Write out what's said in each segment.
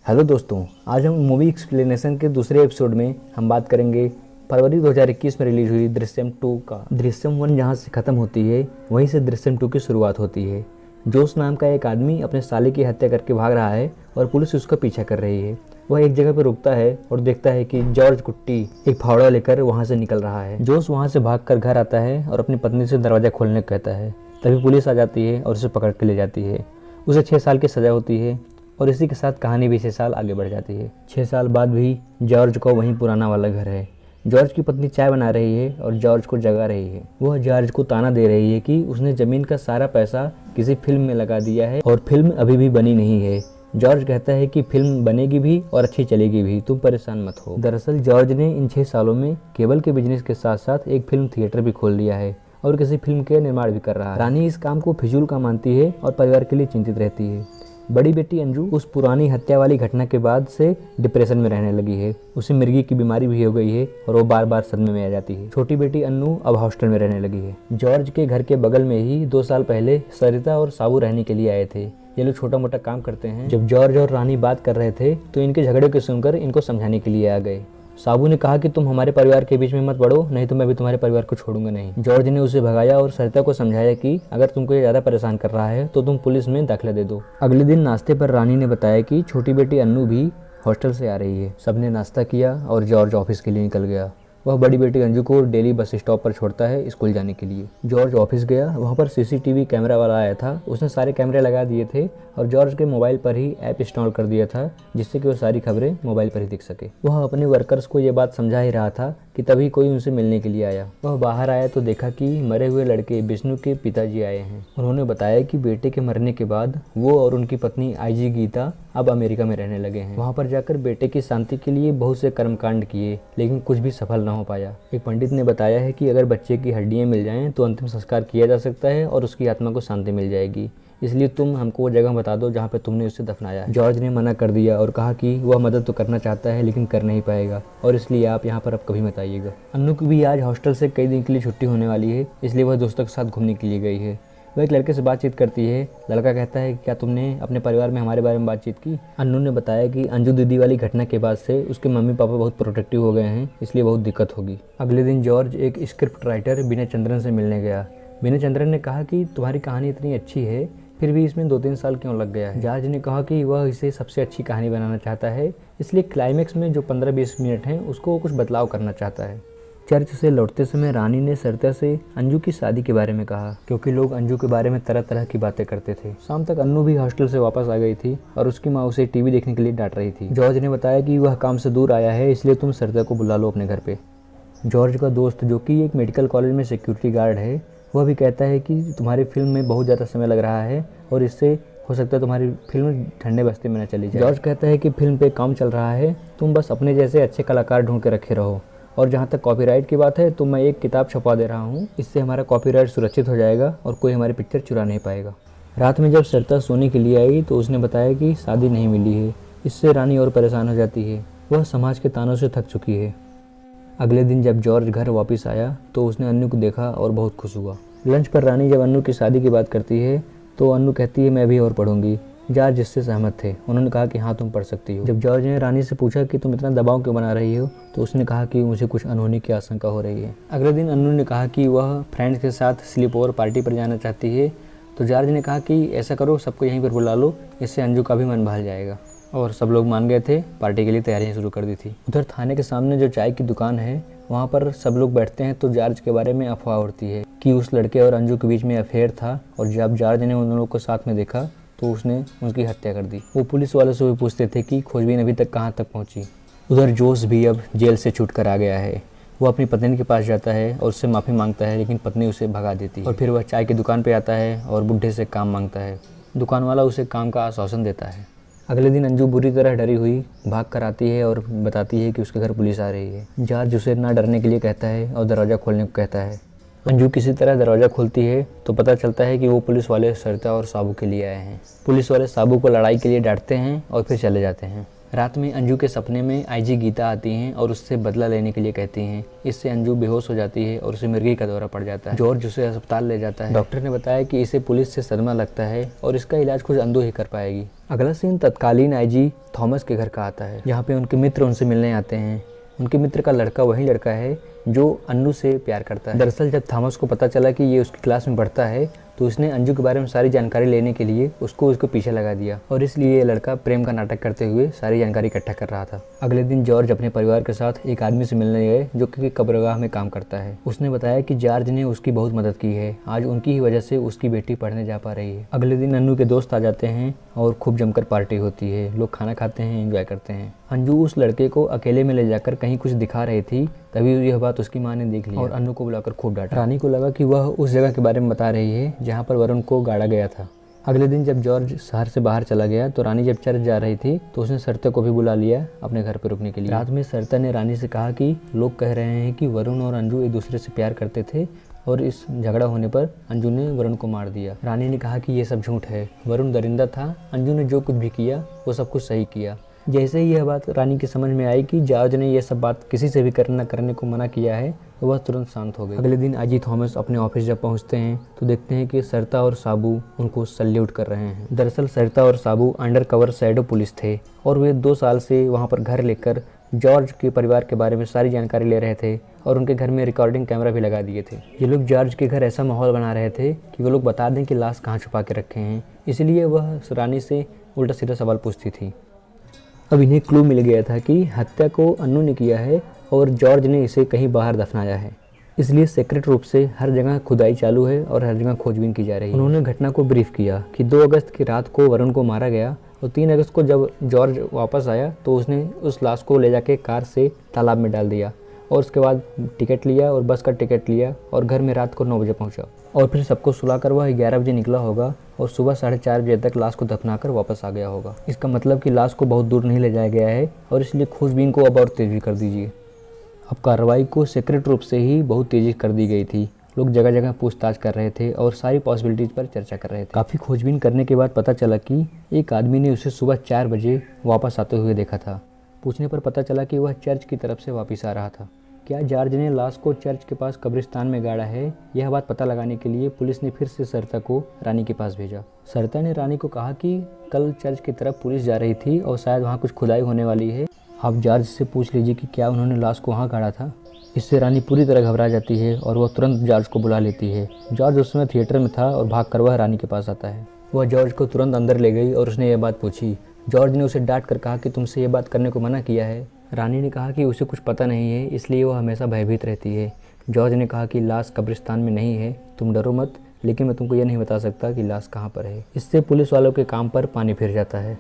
Hello दोस्तों, आज हम मूवी एक्सप्लेनेशन के दूसरे एपिसोड में हम बात करेंगे फरवरी 2021 में रिलीज हुई दृश्यम 2 का। दृश्यम 1 जहां से ख़त्म होती है वहीं से दृश्यम 2 की शुरुआत होती है। जोश नाम का एक आदमी अपने साले की हत्या करके भाग रहा है और पुलिस उसका पीछा कर रही है। वह एक जगह पर रुकता है और देखता है कि जॉर्ज कुट्टी एक फावड़ा लेकर वहाँ से निकल रहा है। जोश वहाँ से भागकर घर आता है और अपनी पत्नी से दरवाज़ा खोलने को कहता है। तभी पुलिस आ जाती है और उसे पकड़ के ले जाती है। उसे 6 साल की सज़ा होती है और इसी के साथ कहानी भी 6 साल आगे बढ़ जाती है। 6 साल बाद भी जॉर्ज का वहीं पुराना वाला घर है। जॉर्ज की पत्नी चाय बना रही है और जॉर्ज को जगा रही है। वह जॉर्ज को ताना दे रही है कि उसने ज़मीन का सारा पैसा किसी फिल्म में लगा दिया है और फिल्म अभी भी बनी नहीं है। जॉर्ज कहता है कि फिल्म बनेगी भी और अच्छी चलेगी भी, तुम परेशान मत हो। दरअसल जॉर्ज ने इन 6 सालों में केबल के बिजनेस के साथ साथ एक फिल्म थिएटर भी खोल लिया है और किसी फिल्म के निर्माण भी कर रहा है। रानी इस काम को फिजूल का मानती है और परिवार के लिए चिंतित रहती है। बड़ी बेटी अंजू उस पुरानी हत्या वाली घटना के बाद से डिप्रेशन में रहने लगी है। उसे मिर्गी की बीमारी भी हो गई है और वो बार बार सदमे में आ जाती है। छोटी बेटी अन्नू अब हॉस्टल में रहने लगी है। जॉर्ज के घर के बगल में ही 2 साल पहले सरिता और साबू रहने के लिए आए थे। ये लोग छोटा मोटा काम करते हैं। जब जॉर्ज और रानी बात कर रहे थे तो इनके झगड़े को सुनकर इनको समझाने के लिए आ गए। साबू ने कहा कि तुम हमारे परिवार के बीच में मत बढ़ो, नहीं तो मैं भी तुम्हारे परिवार को छोड़ूंगा नहीं। जॉर्ज ने उसे भगाया और सरिता को समझाया कि अगर तुमको ये ज़्यादा परेशान कर रहा है तो तुम पुलिस में दाखिला दे दो। अगले दिन नाश्ते पर रानी ने बताया कि छोटी बेटी अन्नू भी हॉस्टल से आ रही है। सबने नाश्ता किया और जॉर्ज ऑफिस के लिए निकल गया। वह बड़ी बेटी अंजू को डेली बस स्टॉप पर छोड़ता है स्कूल जाने के लिए। जॉर्ज ऑफिस गया। वहाँ पर सीसीटीवी कैमरा वाला आया था। उसने सारे कैमरे लगा दिए थे और जॉर्ज के मोबाइल पर ही ऐप इंस्टॉल कर दिया था जिससे कि वो सारी खबरें मोबाइल पर ही दिख सके। वह अपने वर्कर्स को ये बात समझा ही रहा था कि तभी कोई उनसे मिलने के लिए आया। वह बाहर आया तो देखा कि मरे हुए लड़के विष्णु के पिताजी आए हैं। उन्होंने बताया कि बेटे के मरने के बाद वो और उनकी पत्नी आईजी गीता अब अमेरिका में रहने लगे हैं। वहाँ पर जाकर बेटे की शांति के लिए बहुत से कर्मकांड किए लेकिन कुछ भी सफल न हो पाया। एक पंडित ने बताया है कि अगर बच्चे की हड्डियाँ मिल जाएं तो अंतिम संस्कार किया जा सकता है और उसकी आत्मा को शांति मिल जाएगी, इसलिए तुम हमको वो जगह बता दो जहाँ पे तुमने उसे दफनाया। जॉर्ज ने मना कर दिया और कहा कि वह मदद तो करना चाहता है लेकिन कर नहीं पाएगा और इसलिए आप यहाँ पर अब कभी मत आइएगा। अन्नू की भी आज हॉस्टल से कई दिन के लिए छुट्टी होने वाली है, इसलिए वह दोस्तों के साथ घूमने के लिए गई है। वह एक लड़के से बातचीत करती है। लड़का कहता है क्या तुमने अपने परिवार में हमारे बारे में बातचीत की। अन्नू ने बताया कि अंजू दीदी वाली घटना के बाद से उसके मम्मी पापा बहुत प्रोटेक्टिव हो गए हैं, इसलिए बहुत दिक्कत होगी। अगले दिन जॉर्ज एक स्क्रिप्ट राइटर विनय चंद्रन से मिलने गया। विनय चंद्रन ने कहा कि तुम्हारी कहानी इतनी अच्छी है फिर भी इसमें 2-3 साल क्यों लग गया है। जॉर्ज ने कहा कि वह इसे सबसे अच्छी कहानी बनाना चाहता है, इसलिए क्लाइमेक्स में जो 15-20 मिनट हैं उसको कुछ बदलाव करना चाहता है। चर्च से लौटते समय रानी ने सरिता से अंजू की शादी के बारे में कहा क्योंकि लोग अंजू के बारे में तरह तरह की बातें करते थे। शाम तक अन्नू भी हॉस्टल से वापस आ गई थी और उसकी माँ उसे टीवी देखने के लिए डांट रही थी। जॉर्ज ने बताया कि वह काम से दूर आया है, इसलिए तुम सरिता को बुला लो अपने घर पे। जॉर्ज का दोस्त जो कि एक मेडिकल कॉलेज में सिक्योरिटी गार्ड है वह भी कहता है कि तुम्हारी फिल्म में बहुत ज़्यादा समय लग रहा है और इससे हो सकता है तुम्हारी फिल्म ठंडे बस्ती में न चली जाए। जॉर्ज कहता है कि फिल्म पे काम चल रहा है, तुम बस अपने जैसे अच्छे कलाकार ढूंढ के रखे रहो और जहाँ तक कॉपीराइट की बात है तो मैं एक किताब छपवा दे रहा हूँ, इससे हमारा कॉपीराइट सुरक्षित हो जाएगा और कोई हमारी पिक्चर चुरा नहीं पाएगा। रात में जब सरिता सोने के लिए आई तो उसने बताया कि शादी नहीं मिली है। इससे रानी और परेशान हो जाती है। वह समाज के तानों से थक चुकी है। अगले दिन जब जॉर्ज घर वापस आया तो उसने अन्नू को देखा और बहुत खुश हुआ। लंच पर रानी जब अन्नू की शादी की बात करती है तो अन्नू कहती है मैं भी और पढ़ूंगी। जॉर्ज जिससे सहमत थे। उन्होंने कहा कि हाँ तुम पढ़ सकती हो। जब जॉर्ज ने रानी से पूछा कि तुम इतना दबाव क्यों बना रही हो तो उसने कहा कि मुझे कुछ अनहोनी की आशंका हो रही है। अगले दिन अन्नू ने कहा कि वह फ्रेंड्स के साथ स्लीप ओवर पार्टी पर जाना चाहती है तो जॉर्ज ने कहा कि ऐसा करो सबको यहीं पर बुला लो, इससे अंजू का भी मन बहल जाएगा और सब लोग मान गए थे। पार्टी के लिए तैयारियां शुरू कर दी थी। उधर थाने के सामने जो चाय की दुकान है वहाँ पर सब लोग बैठते हैं तो जॉर्ज के बारे में अफवाह उड़ती है कि उस लड़के और अंजू के बीच में अफेयर था और जब जॉर्ज ने उन लोगों को साथ में देखा तो उसने उसकी हत्या कर दी। वो पुलिस वालों से भी पूछते थे कि खोजबीन अभी तक कहाँ तक पहुँची। उधर जोश भी अब जेल से छूट कर आ गया है। वो अपनी पत्नी के पास जाता है और उससे माफ़ी मांगता है लेकिन पत्नी उसे भगा देती है और फिर वह चाय की दुकान पर आता है और बुढ़े से काम मांगता है। दुकान वाला उसे काम का आश्वासन देता है। अगले दिन अंजू बुरी तरह डरी हुई भाग कर आती है और बताती है कि उसके घर पुलिस आ रही है। जॉर्ज उसे ना डरने के लिए कहता है और दरवाज़ा खोलने को कहता है। अंजू किसी तरह दरवाज़ा खोलती है तो पता चलता है कि वो पुलिस वाले सरिता और साबू के लिए आए हैं। पुलिस वाले साबू को लड़ाई के लिए डांटते हैं और फिर चले जाते हैं। रात में अंजू के सपने में आईजी गीता आती हैं और उससे बदला लेने के लिए कहती हैं। इससे अंजू बेहोश हो जाती है और उसे मिर्गी का दौरा पड़ जाता है। जॉर्ज उसे अस्पताल ले जाता है। डॉक्टर ने बताया कि इसे पुलिस से सदमा लगता है और इसका इलाज खुद अंजू ही कर पाएगी। अगला सीन तत्कालीन आईजी थॉमस के घर का आता है, जहाँ पे उनके मित्र उनसे मिलने आते हैं। उनके मित्र का लड़का वही लड़का है जो अन्नू से प्यार करता है। दरअसल जब थॉमस को पता चला कि ये उसकी क्लास में पढ़ता है तो उसने अंजू के बारे में सारी जानकारी लेने के लिए उसको पीछे लगा दिया और इसलिए ये लड़का प्रेम का नाटक करते हुए सारी जानकारी इकट्ठा कर रहा था। अगले दिन जॉर्ज अपने परिवार के साथ एक आदमी से मिलने गए जो कि कब्रगाह में काम करता है। उसने बताया कि जॉर्ज ने उसकी बहुत मदद की है, आज उनकी ही वजह से उसकी बेटी पढ़ने जा पा रही है। अगले दिन अन्नू के दोस्त आ जाते हैं और खूब जमकर पार्टी होती है। लोग खाना खाते हैं, एंजॉय करते हैं। अंजू उस लड़के को अकेले में ले जाकर कहीं कुछ दिखा रही थी, तभी यह बात उसकी माँ ने देख ली और अन्नू को बुलाकर खूब डांटा। रानी को लगा कि वह उस जगह के बारे में बता रही है जहाँ पर वरुण को गाड़ा गया था। अगले दिन जब जॉर्ज शहर से बाहर चला गया तो रानी जब चर्च जा रही थी तो उसने सरता को भी बुला लिया अपने घर पर रुकने के लिए। रात में सरता ने रानी से कहा कि लोग कह रहे हैं कि वरुण और अंजू एक दूसरे से प्यार करते थे और इस झगड़ा होने पर अंजू ने वरुण को मार दिया। रानी ने कहा कि ये सब झूठ है, वरुण दरिंदा था, अंजू ने जो कुछ भी किया वो सब कुछ सही किया। जैसे ही यह बात रानी की समझ में आई कि जॉर्ज ने यह सब बात किसी से भी करने को मना किया है तो वह तुरंत शांत हो गई। अगले दिन आईजी थॉमस अपने ऑफिस जब पहुंचते हैं तो देखते हैं कि सरता और साबू उनको सल्यूट कर रहे हैं। दरअसल सरता और साबू अंडर कवर शैडो पुलिस थे और वे 2 साल से वहां पर घर लेकर जॉर्ज के परिवार के बारे में सारी जानकारी ले रहे थे और उनके घर में रिकॉर्डिंग कैमरा भी लगा दिए थे। ये लोग जॉर्ज के घर ऐसा माहौल बना रहे थे कि वो लोग बता दें कि लाश कहाँ छुपा के रखे हैं, इसलिए वह रानी से उल्टा सीधा सवाल पूछती थी। अब इन्हें क्लू मिल गया था कि हत्या को अन्नू ने किया है और जॉर्ज ने इसे कहीं बाहर दफनाया है, इसलिए सीक्रेट रूप से हर जगह खुदाई चालू है और हर जगह खोजबीन की जा रही है। उन्होंने घटना को ब्रीफ किया कि 2 अगस्त की रात को वरुण को मारा गया और 3 अगस्त को जब जॉर्ज वापस आया तो उसने उस लाश को ले जाके कार से तालाब में डाल दिया और उसके बाद टिकट लिया और बस का टिकट लिया और घर में रात को 9 बजे पहुंचा और फिर सबको सुलाकर वह 11 बजे निकला होगा और सुबह 4:30 बजे तक लाश को दफनाकर वापस आ गया होगा। इसका मतलब कि लाश को बहुत दूर नहीं ले जाया गया है और इसलिए खोजबीन को अब और तेजी कर दीजिए। अब कार्रवाई को सीक्रेट रूप से ही बहुत तेजी कर दी गई थी। लोग जगह जगह पूछताछ कर रहे थे और सारी पॉसिबिलिटीज़ पर चर्चा कर रहे थे। काफ़ी खोजबीन करने के बाद पता चला कि एक आदमी ने उसे सुबह 4 बजे वापस आते हुए देखा था। पूछने पर पता चला कि वह चर्च की तरफ से वापस आ रहा था। क्या जॉर्ज ने लाश को चर्च के पास कब्रिस्तान में गाड़ा है, यह बात पता लगाने के लिए पुलिस ने फिर से सरता को रानी के पास भेजा। सरता ने रानी को कहा कि कल चर्च की तरफ पुलिस जा रही थी और शायद वहाँ कुछ खुदाई होने वाली है, आप जॉर्ज से पूछ लीजिए कि क्या उन्होंने लाश को वहाँ गाड़ा था। इससे रानी पूरी तरह घबरा जाती है और वह तुरंत जॉर्ज को बुला लेती है। जॉर्ज उस समय थिएटर में था और भाग कर वह रानी के पास आता है। वह जॉर्ज को तुरंत अंदर ले गई और उसने यह बात पूछी। जॉर्ज ने उसे डांट कर कहा कि तुमसे ये बात करने को मना किया है। रानी ने कहा कि उसे कुछ पता नहीं है, इसलिए वह हमेशा भयभीत रहती है। जॉर्ज ने कहा कि लाश कब्रिस्तान में नहीं है, तुम डरो मत, लेकिन मैं तुमको यह नहीं बता सकता कि लाश कहाँ पर है। इससे पुलिस वालों के काम पर पानी फिर जाता है।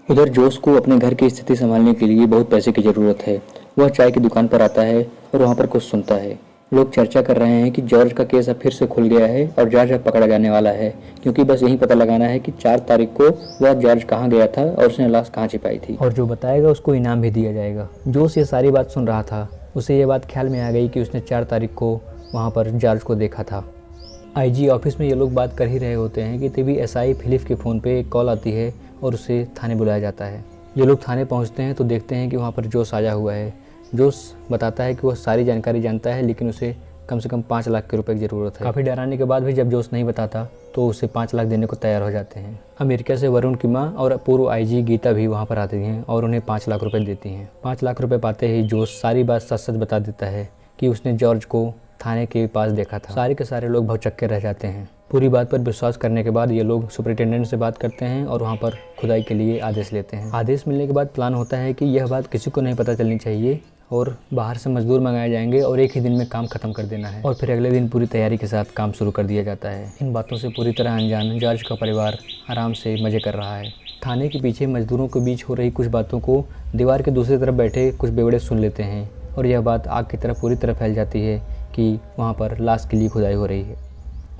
उधर जोश को अपने घर की स्थिति संभालने के लिए बहुत पैसे की ज़रूरत है। वह चाय की दुकान पर आता है और वहाँ पर कुछ सुनता है। लोग चर्चा कर रहे हैं कि जॉर्ज का केस अब फिर से खुल गया है और जॉर्ज अब पकड़ा जाने वाला है, क्योंकि बस यही पता लगाना है कि 4 तारीख को वह जॉर्ज कहाँ गया था और उसने लाश कहाँ छिपाई थी, और जो बताएगा उसको इनाम भी दिया जाएगा। जोश ये सारी बात सुन रहा था। उसे ये बात ख्याल में आ गई कि उसने 4 तारीख को वहाँ पर जॉर्ज को देखा था। आईजी ऑफिस में ये लोग बात कर ही रहे होते हैं कि तभी एसआई फिलिप के फ़ोन पे एक कॉल आती है और उसे थाने बुलाया जाता है। ये लोग थाने पहुँचते हैं तो देखते हैं कि वहाँ पर जोश आया हुआ है। जोश बताता है कि वह सारी जानकारी जानता है, लेकिन उसे कम से कम 5 लाख के रुपए की ज़रूरत है। काफ़ी डराने के बाद भी जब जोश नहीं बताता तो उसे 5 लाख देने को तैयार हो जाते हैं। अमेरिका से वरुण की माँ और पूर्व आईजी गीता भी वहाँ पर आती हैं और उन्हें 5 लाख रुपए देती हैं। 5 लाख रुपए पाते ही जोश सारी बात सच सच बता देता है कि उसने जॉर्ज को थाने के पास देखा था। सारे के सारे लोग भौचक्के रह जाते हैं। पूरी बात पर विश्वास करने के बाद ये लोग सुपरिटेंडेंट से बात करते हैं और वहाँ पर खुदाई के लिए आदेश लेते हैं। आदेश मिलने के बाद प्लान होता है कि यह बात किसी को नहीं पता चलनी चाहिए और बाहर से मजदूर मंगाए जाएंगे और एक ही दिन में काम खत्म कर देना है। और फिर अगले दिन पूरी तैयारी के साथ काम शुरू कर दिया जाता है। इन बातों से पूरी तरह अनजान जॉर्ज का परिवार आराम से मज़े कर रहा है। थाने के पीछे मजदूरों के बीच हो रही कुछ बातों को दीवार के दूसरी तरफ बैठे कुछ बेवड़े सुन लेते हैं और यह बात आग की तरफ पूरी तरह फैल जाती है कि वहाँ पर लाश के लिए खुदाई हो रही है।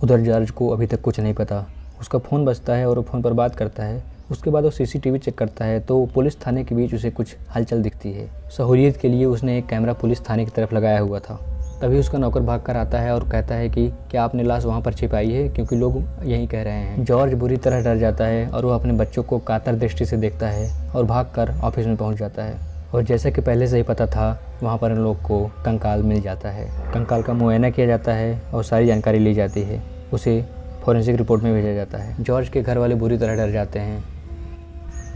उधर जॉर्ज को अभी तक कुछ नहीं पता। उसका फ़ोन बजता है और वो फ़ोन पर बात करता है। उसके बाद वो सीसीटीवी चेक करता है तो पुलिस थाने के बीच उसे कुछ हलचल दिखती है। सहूलियत के लिए उसने एक कैमरा पुलिस थाने की तरफ लगाया हुआ था। तभी उसका नौकर भाग कर आता है और कहता है कि क्या आपने लाश वहाँ पर छिपाई है, क्योंकि लोग यही कह रहे हैं। जॉर्ज बुरी तरह डर जाता है और वो अपने बच्चों को कातर दृष्टि से देखता है और भागकर ऑफिस में पहुँच जाता है। और जैसा कि पहले से ही पता था, वहाँ पर उन लोग को कंकाल मिल जाता है। कंकाल का मुआयना किया जाता है और सारी जानकारी ली जाती है। उसे फॉरेंसिक रिपोर्ट में भेजा जाता है। जॉर्ज के घर वाले बुरी तरह डर जाते हैं।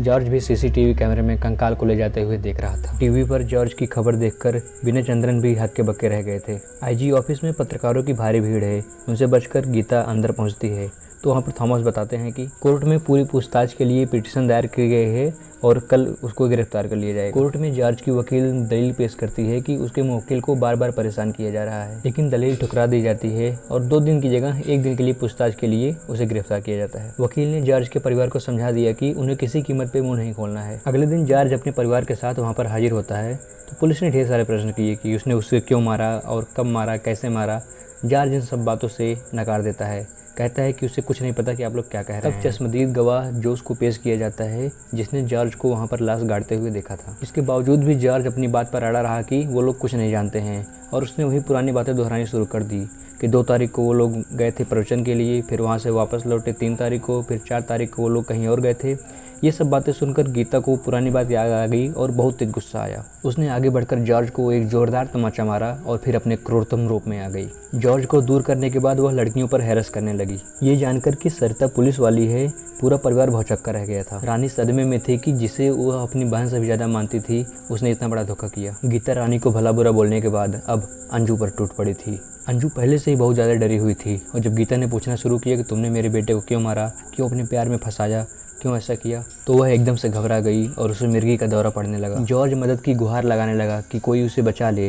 जॉर्ज भी सीसीटीवी कैमरे में कंकाल को ले जाते हुए देख रहा था। टीवी पर जॉर्ज की खबर देखकर विनय चंद्रन भी हक्के बक्के रह गए थे। आईजी ऑफिस में पत्रकारों की भारी भीड़ है। उनसे बचकर गीता अंदर पहुंचती है तो वहाँ पर थॉमस बताते हैं कि कोर्ट में पूरी पूछताछ के लिए पिटीशन दायर की गई है और कल उसको गिरफ्तार कर लिया जाएगा। कोर्ट में जॉर्ज की वकील दलील पेश करती है कि उसके मुवक्किल को बार बार परेशान किया जा रहा है, लेकिन दलील ठुकरा दी जाती है और 2 दिन की जगह 1 दिन के लिए पूछताछ के लिए उसे गिरफ्तार किया जाता है। वकील ने जॉर्ज के परिवार को समझा दिया कि उन्हें किसी कीमत पर मुँह नहीं खोलना है। अगले दिन जॉर्ज अपने परिवार के साथ वहाँ पर हाजिर होता है तो पुलिस ने ढेर सारे प्रश्न किए कि उसने उसे क्यों मारा और कब मारा, कैसे मारा। जॉर्ज इन सब बातों से नकार देता है, कहता है कि उसे कुछ नहीं पता कि आप लोग क्या कह रहे हैं। तब चश्मदीद गवाह जोश को पेश किया जाता है, जिसने जॉर्ज को वहाँ पर लाश गाड़ते हुए देखा था। इसके बावजूद भी जॉर्ज अपनी बात पर अड़ा रहा कि वो लोग कुछ नहीं जानते हैं और उसने वही पुरानी बातें दोहरानी शुरू कर दी कि 2 तारीख को वो लोग गए थे प्रवचन के लिए, फिर वहाँ से वापस लौटे 3 तारीख को, फिर 4 तारीख को वो लोग कहीं और गए थे। ये सब बातें सुनकर गीता को पुरानी बात याद आ गई और बहुत तेज गुस्सा आया। उसने आगे बढ़कर जॉर्ज को एक जोरदार तमाचा मारा और फिर अपने क्रूरतम रूप में आ गई। जॉर्ज को दूर करने के बाद वह लड़कियों पर हैरस करने लगी। ये जानकर कि सरिता पुलिस वाली है, पूरा परिवार भौचक्का रह गया था। रानी सदमे में थी कि जिसे वह अपनी बहन से भी ज़्यादा मानती थी, उसने इतना बड़ा धोखा किया। गीता रानी को भला बुरा बोलने के बाद अब अंजू पर टूट पड़ी थी। अंजू पहले से ही बहुत ज़्यादा डरी हुई थी और जब गीता ने पूछना शुरू किया कि तुमने मेरे बेटे को क्यों मारा, क्यों अपने प्यार में फंसाया, क्यों ऐसा किया, तो वह एकदम से घबरा गई और उसे मिर्गी का दौरा पड़ने लगा। जॉर्ज मदद की गुहार लगाने लगा कि कोई उसे बचा ले,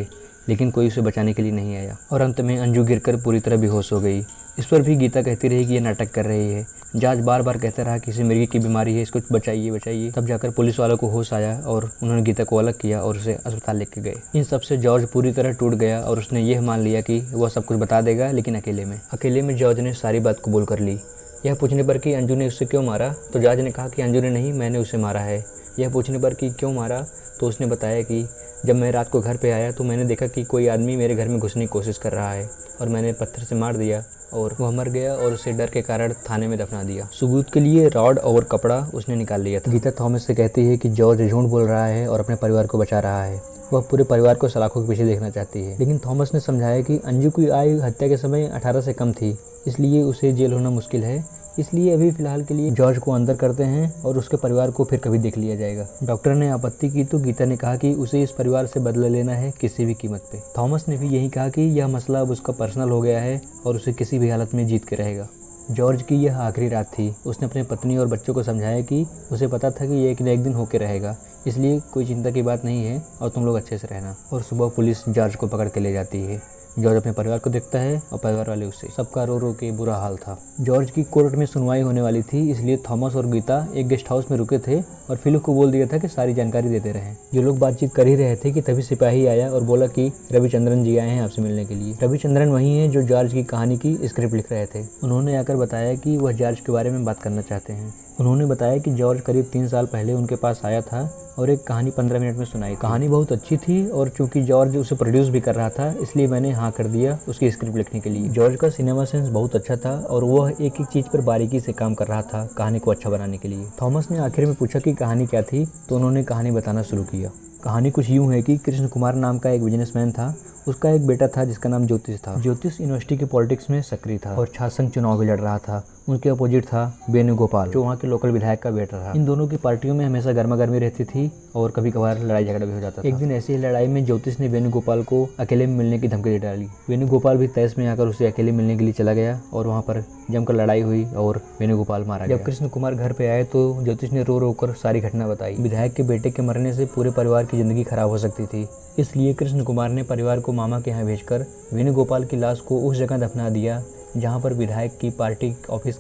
लेकिन कोई उसे बचाने के लिए नहीं आया और अंत में अंजू गिरकर पूरी तरह बेहोश हो गई। इस पर भी गीता कहती रही कि यह नाटक कर रही है। जॉर्ज बार बार कहता रहा कि इसे मिर्गी की बीमारी है, इसको बचाइए बचाइए। तब जाकर पुलिस वालों को होश आया और उन्होंने गीता को अलग किया और उसे अस्पताल लेके गए। इन सब से जॉर्ज पूरी तरह टूट गया और उसने यह मान लिया कि वह सब कुछ बता देगा, लेकिन अकेले में जॉर्ज ने सारी बात कबूल कर ली। यह पूछने पर कि अंजू ने उससे क्यों मारा, तो जॉर्ज ने कहा कि अंजू ने नहीं, मैंने उसे मारा है। यह पूछने पर कि क्यों मारा, तो उसने बताया कि जब मैं रात को घर पे आया तो मैंने देखा कि कोई आदमी मेरे घर में घुसने की कोशिश कर रहा है और मैंने पत्थर से मार दिया और वह मर गया और उसे डर के कारण थाने में दफना दिया। सबूत के लिए रॉड और कपड़ा उसने निकाल लिया था। गीता थॉमस से कहती है कि जॉर्ज झूठ बोल रहा है और अपने परिवार को बचा रहा है। वह पूरे परिवार को सलाखों के पीछे देखना चाहती है, लेकिन थॉमस ने समझाया कि अंजू की आयु हत्या के समय 18 से कम थी, इसलिए उसे जेल होना मुश्किल है। इसलिए अभी फ़िलहाल के लिए जॉर्ज को अंदर करते हैं और उसके परिवार को फिर कभी देख लिया जाएगा। डॉक्टर ने आपत्ति की तो गीता ने कहा कि उसे इस परिवार से बदला लेना है किसी भी कीमत पे। थॉमस ने भी यही कहा कि यह मसला अब उसका पर्सनल हो गया है और उसे किसी भी हालत में जीत के रहेगा। जॉर्ज की यह आखिरी रात थी। उसने अपने पत्नी और बच्चों को समझाया कि उसे पता था कि यह एक न एक दिन होके रहेगा, इसलिए कोई चिंता की बात नहीं है और तुम लोग अच्छे से रहना। और सुबह पुलिस जॉर्ज को पकड़ के ले जाती है। जॉर्ज अपने परिवार को देखता है और परिवार वाले उसे। सबका रो रो के बुरा हाल था। जॉर्ज की कोर्ट में सुनवाई होने वाली थी, इसलिए थॉमस और गीता एक गेस्ट हाउस में रुके थे और फिलिप को बोल दिया था कि सारी जानकारी देते रहें। ये लोग बातचीत कर ही रहे थे कि तभी सिपाही आया और बोला कि रविचंद्रन जी आए हैं आपसे मिलने के लिए। रविचंद्रन वही हैं जो जॉर्ज की कहानी की स्क्रिप्ट लिख रहे थे। उन्होंने आकर बताया कि वह जॉर्ज के बारे में बात करना चाहते हैं। उन्होंने बताया कि जॉर्ज करीब 3 साल पहले उनके पास आया था और एक कहानी 15 मिनट में सुनाई। कहानी बहुत अच्छी थी और चूंकि जॉर्ज उसे प्रोड्यूस भी कर रहा था, इसलिए मैंने हाँ कर दिया उसकी स्क्रिप्ट लिखने के लिए। जॉर्ज का सिनेमा सेंस बहुत अच्छा था और वह एक एक चीज़ पर बारीकी से काम कर रहा था कहानी को अच्छा बनाने के लिए। थॉमस ने आखिर में पूछा कि कहानी क्या थी, तो उन्होंने कहानी बताना शुरू किया। कहानी कुछ यूँ है कि कृष्ण कुमार नाम का एक बिजनेसमैन था। उसका एक बेटा था जिसका नाम ज्योतिष था। ज्योतिष यूनिवर्सिटी की पॉलिटिक्स में सक्रिय था और छात्र संघ चुनाव भी लड़ रहा था। उनके अपोजिट था वेणुगोपाल, जो वहाँ के लोकल विधायक का बेटा था। इन दोनों की पार्टियों में हमेशा गर्मा गर्मी रहती थी और कभी कभार लड़ाई झगड़ा भी हो जाता था। एक दिन ऐसी ही लड़ाई में ज्योतिष ने वेणुगोपाल को अकेले में मिलने की धमकी दे डाली। वेणुगोपाल भी तैस में आकर उसे अकेले मिलने के लिए चला गया और वहाँ पर जमकर लड़ाई हुई और वेणुगोपाल मारा गया। जब कृष्ण कुमार घर पे आए तो ज्योतिष ने रो रो कर सारी घटना बताई। विधायक के बेटे के मरने से पूरे परिवार की जिंदगी खराब हो सकती थी, इसलिए कृष्ण कुमार ने परिवार को मामा के यहाँ भेजकर वेणुगोपाल की लाश को उस जगह दफना दिया जहाँ पर विधायक की पार्टी ऑफिस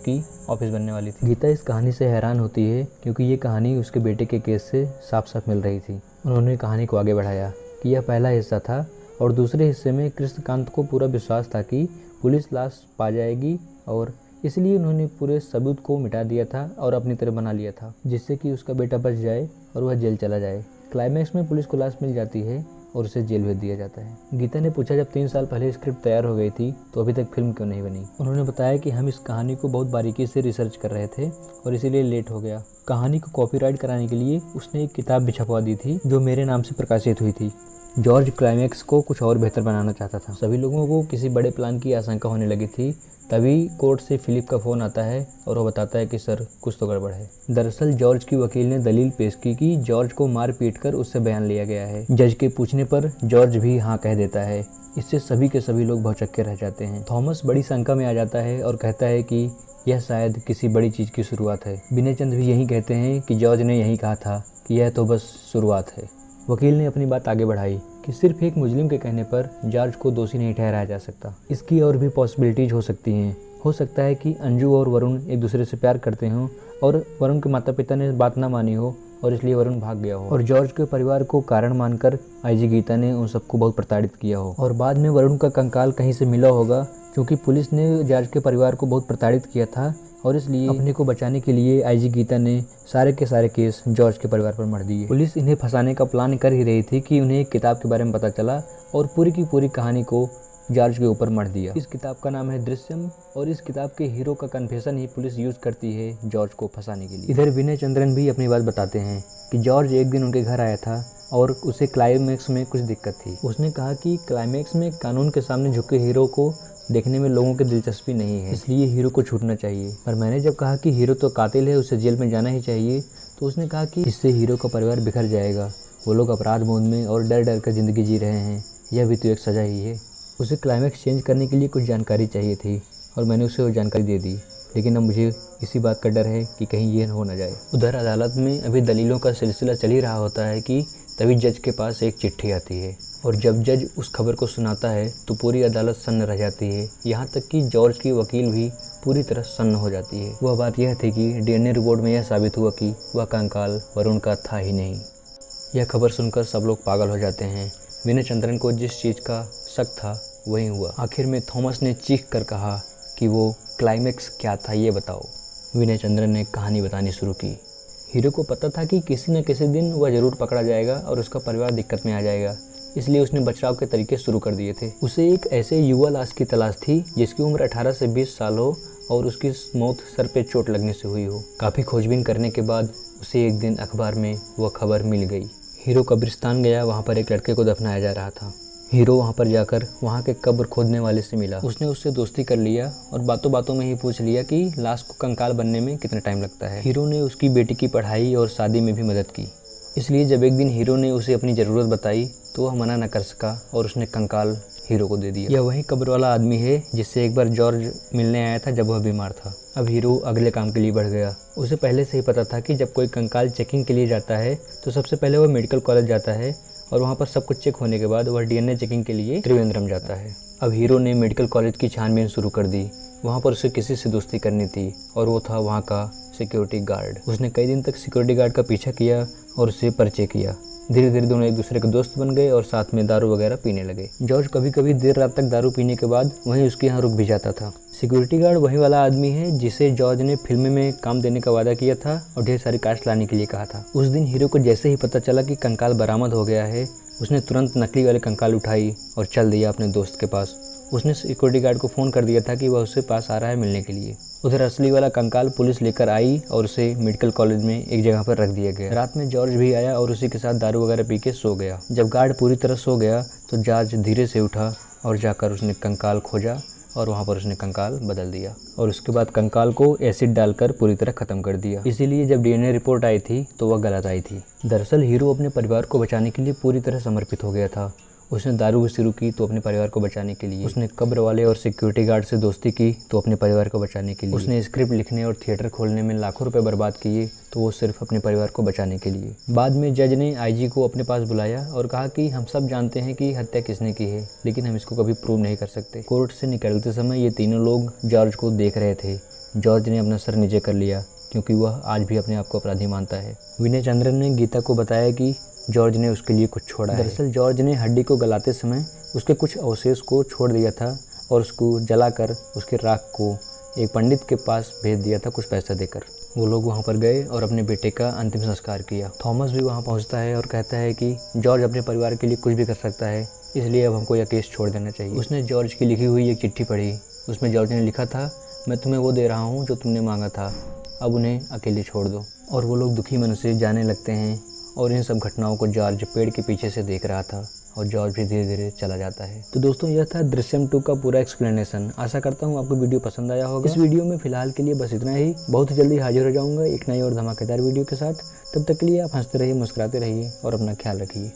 बनने वाली थी। गीता इस कहानी से हैरान होती है क्योंकि ये कहानी उसके बेटे के केस से साफ साफ मिल रही थी। उन्होंने कहानी को आगे बढ़ाया कि यह पहला हिस्सा था और दूसरे हिस्से में कृष्णकांत को पूरा विश्वास था कि पुलिस लाश पा जाएगी और इसलिए उन्होंने पूरे सबूत को मिटा दिया था और अपनी तरह बना लिया था, जिससे कि उसका बेटा बच जाए और वह जेल चला जाए। क्लाइमैक्स में पुलिस को लाश मिल जाती है और उसे जेल भेज दिया जाता है। गीता ने पूछा जब 3 साल पहले स्क्रिप्ट तैयार हो गई थी तो अभी तक फिल्म क्यों नहीं बनी। उन्होंने बताया कि हम इस कहानी को बहुत बारीकी से रिसर्च कर रहे थे और इसीलिए लेट हो गया। कहानी को कॉपीराइट कराने के लिए उसने एक किताब भी छपवा दी थी जो मेरे नाम से प्रकाशित हुई थी। जॉर्ज क्लाइमैक्स को कुछ और बेहतर बनाना चाहता था। सभी लोगों को किसी बड़े प्लान की आशंका होने लगी थी। तभी कोर्ट से फिलिप का फ़ोन आता है और वो बताता है कि सर कुछ तो गड़बड़ है। दरअसल जॉर्ज की वकील ने दलील पेश की कि जॉर्ज को मार पीट कर उससे बयान लिया गया है। जज के पूछने पर जॉर्ज भी हाँ कह देता है। इससे सभी के सभी लोग भौचक्के रह जाते हैं। थॉमस बड़ी शंका में आ जाता है और कहता है कि यह शायद किसी बड़ी चीज़ की शुरुआत है। विनय चंद भी यही कहते हैं कि जॉर्ज ने यही कहा था कि यह तो बस शुरुआत है। वकील ने अपनी बात आगे बढ़ाई कि सिर्फ एक मुजरिम के कहने पर जॉर्ज को दोषी नहीं ठहराया जा सकता। इसकी और भी पॉसिबिलिटीज हो सकती हैं। हो सकता है कि अंजू और वरुण एक दूसरे से प्यार करते हों और वरुण के माता पिता ने बात ना मानी हो और इसलिए वरुण भाग गया हो और जॉर्ज के परिवार को कारण मानकर आईजी गीता ने उन सबको बहुत प्रताड़ित किया हो और बाद में वरुण का कंकाल कहीं से मिला होगा क्योंकि पुलिस ने जॉर्ज के परिवार को बहुत प्रताड़ित किया था और इसलिए अपने को बचाने के लिए आईजी गीता ने सारे के सारे केस जॉर्ज के परिवार पर मढ़ दिए। पुलिस इन्हें फंसाने का प्लान कर ही रही थी कि उन्हें एक किताब के बारे में पता चला और पूरी की पूरी कहानी को जॉर्ज के ऊपर मढ़ दिया। इस किताब का नाम है दृश्यम और इस किताब के हीरो का कन्फेशन ही पुलिस यूज करती है जॉर्ज को फंसाने के लिए। इधर विनय चंद्रन भी अपनी बात बताते हैं कि जॉर्ज एक दिन उनके घर आया था और उसे क्लाइमैक्स में कुछ दिक्कत थी। उसने कहा कि क्लाइमैक्स में कानून के सामने झुके हीरो को देखने में लोगों की दिलचस्पी नहीं है, इसलिए हीरो को छूटना चाहिए। पर मैंने जब कहा कि हीरो तो कातिल है, उसे जेल में जाना ही चाहिए, तो उसने कहा कि इससे हीरो का परिवार बिखर जाएगा। वो लोग अपराध बोध में और डर डर कर ज़िंदगी जी रहे हैं, यह भी तो एक सज़ा ही है। उसे क्लाइमैक्स चेंज करने के लिए कुछ जानकारी चाहिए थी और मैंने उसे वो जानकारी दे दी, लेकिन अब मुझे इसी बात का डर है कि कहीं ये हो ना जाए। उधर अदालत में अभी दलीलों का सिलसिला चल ही रहा होता है कि तभी जज के पास एक चिट्ठी आती है और जब जज उस खबर को सुनाता है तो पूरी अदालत सन्न रह जाती है। यहाँ तक कि जॉर्ज की वकील भी पूरी तरह सन्न हो जाती है। वह बात यह थी कि डीएनए रिपोर्ट में यह साबित हुआ कि वह कंकाल वरुण का था ही नहीं। यह खबर सुनकर सब लोग पागल हो जाते हैं। विनय चंद्रन को जिस चीज़ का शक था वही हुआ। आखिर में थॉमस ने चीख कर कहा कि वो क्लाइमैक्स क्या था ये बताओ। विनय चंद्रन ने कहानी बतानी शुरू की। हीरो को पता था कि किसी न किसी दिन वह ज़रूर पकड़ा जाएगा और उसका परिवार दिक्कत में आ जाएगा, इसलिए उसने बचाव के तरीके शुरू कर दिए थे। उसे एक ऐसे युवा लाश की तलाश थी जिसकी उम्र 18 से 20 साल हो और उसकी मौत सर पे चोट लगने से हुई हो। काफ़ी खोजबीन करने के बाद उसे एक दिन अखबार में वह खबर मिल गई। हीरो कब्रिस्तान गया, वहाँ पर एक लड़के को दफनाया जा रहा था। हीरो वहाँ पर जाकर वहाँ के कब्र खोदने वाले से मिला। उसने उससे दोस्ती कर लिया और बातों बातों में ही पूछ लिया कि लाश को कंकाल बनने में कितना टाइम लगता है। हीरो ने उसकी बेटी की पढ़ाई और शादी में भी मदद की, इसलिए जब एक दिन हीरो ने उसे अपनी ज़रूरत बताई तो वह मना न कर सका और उसने कंकाल हीरो को दे दिया। यह वही कब्र वाला आदमी है जिससे एक बार जॉर्ज मिलने आया था जब वह बीमार था। अब हीरो अगले काम के लिए बढ़ गया। उसे पहले से ही पता था कि जब कोई कंकाल चेकिंग के लिए जाता है तो सबसे पहले वह मेडिकल कॉलेज जाता है और वहाँ पर सब कुछ चेक होने के बाद वह डीएनए चेकिंग के लिए त्रिवेंद्रम जाता है। अब हीरो ने मेडिकल कॉलेज की छानबीन शुरू कर दी। वहाँ पर उसे किसी से दोस्ती करनी थी और वो था वहाँ का सिक्योरिटी गार्ड। उसने कई दिन तक सिक्योरिटी गार्ड का पीछा किया और उसे परिचय किया। धीरे धीरे दोनों एक दूसरे के दोस्त बन गए और साथ में दारू वगैरह पीने लगे। जॉर्ज कभी कभी देर रात तक दारू पीने के बाद वहीं उसके यहाँ रुक भी जाता था। सिक्योरिटी गार्ड वही वाला आदमी है जिसे जॉर्ज ने फिल्म में काम देने का वादा किया था और ढेर सारी कास्ट लाने के लिए कहा था। उस दिन हीरो को जैसे ही पता चला कि कंकाल बरामद हो गया है, उसने तुरंत नकली वाले कंकाल उठाई और चल दिया अपने दोस्त के पास। उसने सिक्योरिटी गार्ड को फ़ोन कर दिया था कि वह उसके पास आ रहा है मिलने के लिए। उधर असली वाला कंकाल पुलिस लेकर आई और उसे मेडिकल कॉलेज में एक जगह पर रख दिया गया। रात में जॉर्ज भी आया और उसी के साथ दारू वगैरह पी के सो गया। जब गार्ड पूरी तरह सो गया तो जॉर्ज धीरे से उठा और जाकर उसने कंकाल खोजा और वहाँ पर उसने कंकाल बदल दिया और उसके बाद कंकाल को एसिड डालकर पूरी तरह ख़त्म कर दिया। इसीलिए जब डीएनए रिपोर्ट आई थी तो वह गलत आई थी। दरअसल हीरो अपने परिवार को बचाने के लिए पूरी तरह समर्पित हो गया था। उसने दारू शुरू की तो अपने परिवार को बचाने के लिए, उसने कब्र वाले और सिक्योरिटी गार्ड से दोस्ती की तो अपने परिवार को बचाने के लिए, उसने स्क्रिप्ट लिखने और थिएटर खोलने में लाखों रुपए बर्बाद किए तो वो सिर्फ अपने परिवार को बचाने के लिए। बाद में जज ने आईजी को अपने पास बुलाया और कहा कि हम सब जानते हैं कि हत्या किसने की है, लेकिन हम इसको कभी प्रूव नहीं कर सकते। कोर्ट से निकलते समय ये तीनों लोग जॉर्ज को देख रहे थे। जॉर्ज ने अपना सर नीचे कर लिया क्योंकि वह आज भी अपने आप को अपराधी मानता है। विनय चंद्रन ने गीता को बताया कि जॉर्ज ने उसके लिए कुछ छोड़ा है। दरअसल जॉर्ज ने हड्डी को गलाते समय उसके कुछ अवशेष को छोड़ दिया था और उसको जलाकर उसके राख को एक पंडित के पास भेज दिया था कुछ पैसा देकर। वो लोग वहाँ पर गए और अपने बेटे का अंतिम संस्कार किया। थॉमस भी वहाँ पहुँचता है और कहता है कि जॉर्ज अपने परिवार के लिए कुछ भी कर सकता है, इसलिए अब हमको यह केस छोड़ देना चाहिए। उसने जॉर्ज की लिखी हुई एक चिट्ठी पढ़ी। उसमें जॉर्ज ने लिखा था, मैं तुम्हें वो दे रहा हूँ जो तुमने मांगा था, अब उन्हें अकेले छोड़ दो। और वो लोग दुखी मन से जाने लगते हैं और इन सब घटनाओं को जॉर्ज पेड़ के पीछे से देख रहा था और जॉर्ज भी धीरे धीरे चला जाता है। तो दोस्तों यह था दृश्यम 2 का पूरा एक्सप्लेनेशन। आशा करता हूँ आपको वीडियो पसंद आया होगा। इस वीडियो में फिलहाल के लिए बस इतना ही। बहुत ही जल्दी हाजिर हो जाऊँगा एक नई और धमाकेदार वीडियो के साथ। तब तक के लिए आप हंसते रहिए, मुस्कुराते रहिए और अपना ख्याल रखिए।